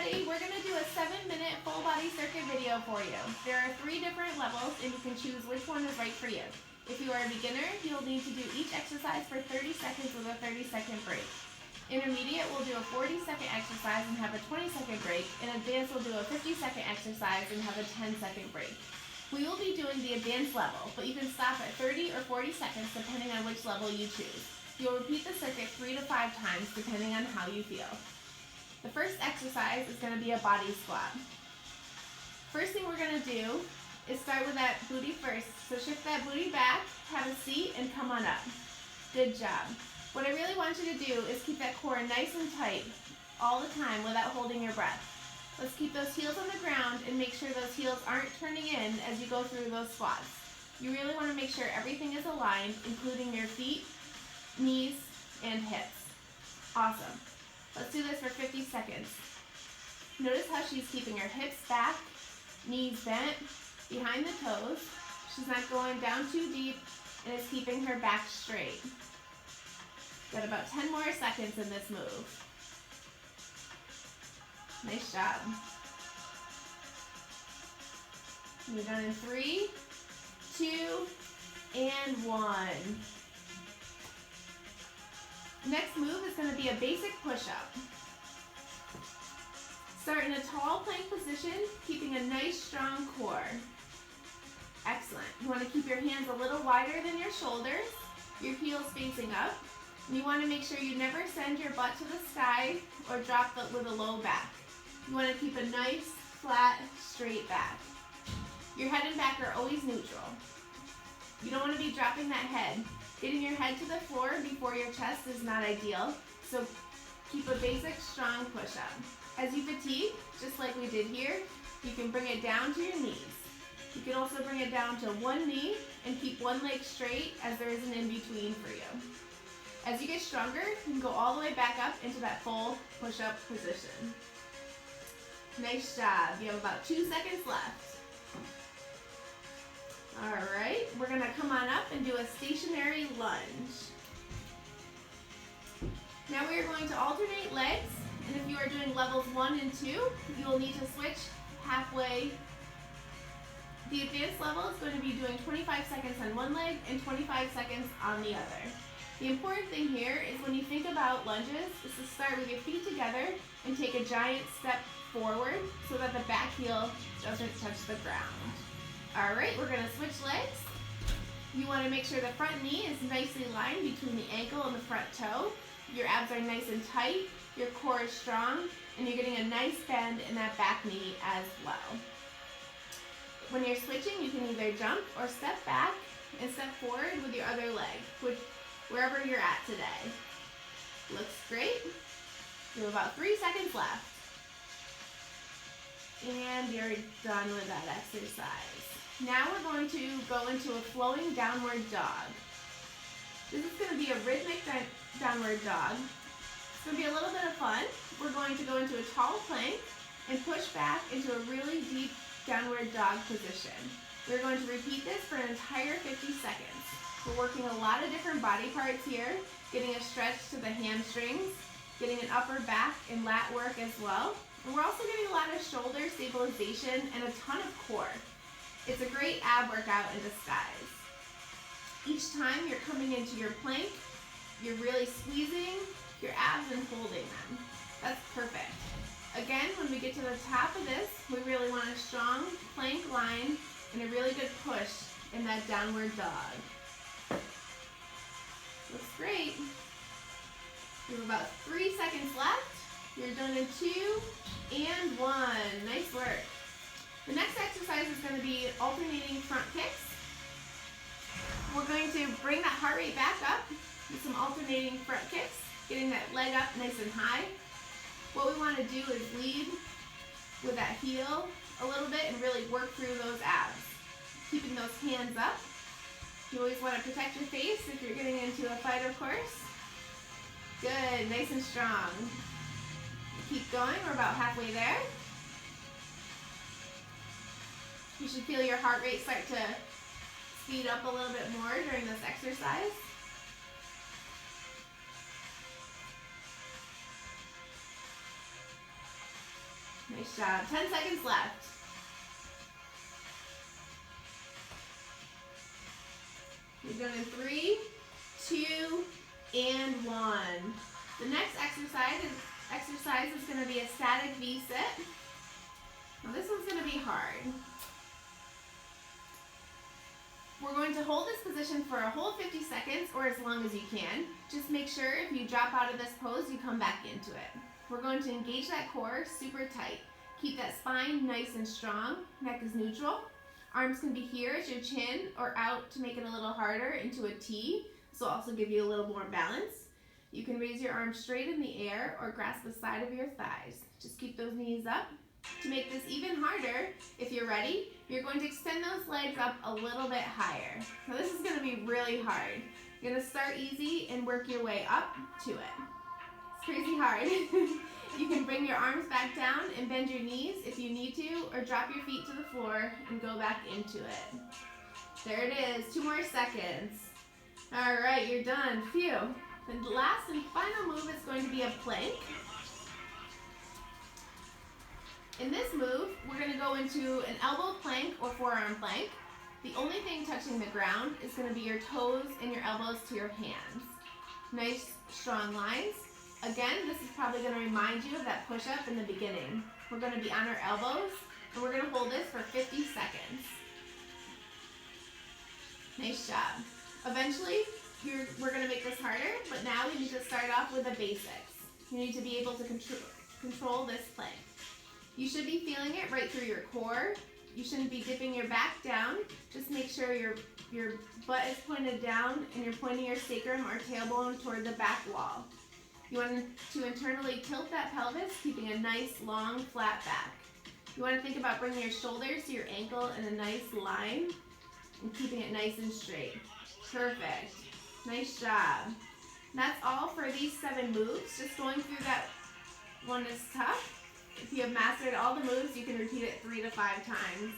everybody, we're going to do a 7-minute full body circuit video for you. There are 3 different levels and you can choose which one is right for you. If you are a beginner, you'll need to do each exercise for 30 seconds with a 30-second break. Intermediate will do a 40-second exercise and have a 20-second break, and advanced will do a 50-second exercise and have a 10-second break. We will be doing the advanced level, but you can stop at 30 or 40 seconds depending on which level you choose. You'll repeat the circuit 3 to 5 times depending on how you feel. The first exercise is going to be a body squat. First thing we're going to do is start with that booty first. So shift that booty back, have a seat, and come on up. Good job. What I really want you to do is keep that core nice and tight all the time without holding your breath. Let's keep those heels on the ground and make sure those heels aren't turning in as you go through those squats. You really want to make sure everything is aligned, including your feet, knees, and hips. Awesome. Let's do this for 50 seconds. Notice how she's keeping her hips back, knees bent, behind the toes. She's not going down too deep and is keeping her back straight. Got about 10 more seconds in this move. Nice job. You're done in 3, 2, and 1. Next move is going to be a basic push-up. Start in a tall plank position, keeping a nice strong core. Excellent. You want to keep your hands a little wider than your shoulders, your heels facing up. And you want to make sure you never send your butt to the sky or drop with a low back. You want to keep a nice, flat, straight back. Your head and back are always neutral. You don't want to be dropping that head. Getting your head to the floor before your chest is not ideal, so keep a basic, strong push-up. As you fatigue, just like we did here, you can bring it down to your knees. You can also bring it down to one knee and keep one leg straight as there is an in-between for you. As you get stronger, you can go all the way back up into that full push-up position. Nice job. You have about 2 seconds left. All right, we're going to come on up and do a stationary lunge. Now we are going to alternate legs, and if you are doing levels 1 and 2, you will need to switch halfway. The advanced level is going to be doing 25 seconds on one leg and 25 seconds on the other. The important thing here is when you think about lunges is to start with your feet together and take a giant step forward so that the back heel doesn't touch the ground. All right, we're going to switch legs. You want to make sure the front knee is nicely lined between the ankle and the front toe. Your abs are nice and tight, your core is strong, and you're getting a nice bend in that back knee as well. When you're switching, you can either jump or step back and step forward with your other leg, wherever you're at today. Looks great. You have about 3 seconds left. And you're done with that exercise. Now we're going to go into a flowing downward dog. This is going to be a rhythmic downward dog. It's going to be a little bit of fun. We're going to go into a tall plank and push back into a really deep downward dog position. We're going to repeat this for an entire 50 seconds. We're working a lot of different body parts here, getting a stretch to the hamstrings, getting an upper back and lat work as well. And we're also getting a lot of shoulder stabilization and a ton of core. It's a great ab workout in disguise. Each time you're coming into your plank, you're really squeezing your abs and holding them. That's perfect. Again, when we get to the top of this, we really want a strong plank line and a really good push in that downward dog. Looks great. We have about 3 seconds left. You're done in 2 and 1. Nice work. The next exercise is going to be alternating front kicks. We're going to bring that heart rate back up with some alternating front kicks, getting that leg up nice and high. What we want to do is lead with that heel a little bit and really work through those abs. Keeping those hands up. You always want to protect your face if you're getting into a fight, of course. Good, nice and strong. Keep going, we're about halfway there. You should feel your heart rate start to speed up a little bit more during this exercise. Nice job. 10 seconds left. You're done in 3, 2, and 1. The next exercise is going to be a static V-sit. Now this one's going to be hard. We're going to hold this position for a whole 50 seconds or as long as you can. Just make sure if you drop out of this pose, you come back into it. We're going to engage that core super tight. Keep that spine nice and strong. Neck is neutral. Arms can be here at your chin or out to make it a little harder into a T. This will also give you a little more balance. You can raise your arms straight in the air or grasp the side of your thighs. Just keep those knees up. To make this even harder, if you're ready, you're going to extend those legs up a little bit higher. Now this is going to be really hard. You're going to start easy and work your way up to it. It's crazy hard. You can bring your arms back down and bend your knees if you need to, or drop your feet to the floor and go back into it. There it is, 2 more seconds. All right, you're done. Phew. The last and final move is going to be a plank. In this move, we're going to go into an elbow plank or forearm plank. The only thing touching the ground is going to be your toes and your elbows to your hands. Nice, strong lines. Again, this is probably going to remind you of that push-up in the beginning. We're going to be on our elbows, and we're going to hold this for 50 seconds. Nice job. Eventually, we're going to make this harder, but now we need to start off with the basics. You need to be able to control this plank. You should be feeling it right through your core. You shouldn't be dipping your back down. Just make sure your butt is pointed down and you're pointing your sacrum or tailbone toward the back wall. You want to internally tilt that pelvis, keeping a nice, long, flat back. You want to think about bringing your shoulders to your ankle in a nice line and keeping it nice and straight. Perfect. Nice job. That's all for these 7 moves. Just going through that one is tough. If you have mastered all the moves, you can repeat it 3 to 5 times.